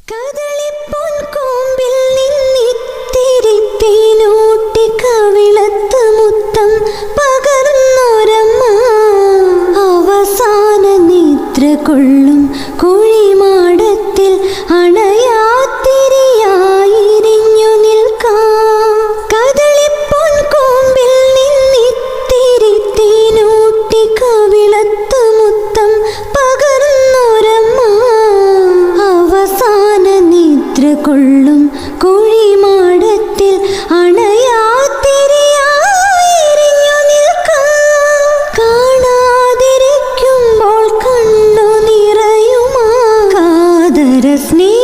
കദളിപ്പൊൻകൂമ്പിൽ നിന്നിത്തിരി തേനൂട്ടി കവിളത്ത് മുത്തം പകർന്നൊരമ്മ അവസാന നിദ്ര കൊള്ളും കുഴിമാടത്തിൽ അണയാത്തിരിയായിരിഞ്ഞു നിൽക്കാം. കദളിപ്പൊൻകൂമ്പിൽ നിന്നിത്തിരി തേനൂട്ടി കവിളത്ത് മുത്തം പകർന്നൊരമ്മ അവസാന നിദ്ര കൊള്ളും കുഴിമാടത്തിൽ അണയാത്തിരിയായിരിഞ്ഞു നിൽക്കാം. കാണാതിരിക്കുമ്പോൾ കണ്ണു നിറയുമാ കാതര സ്നേഹ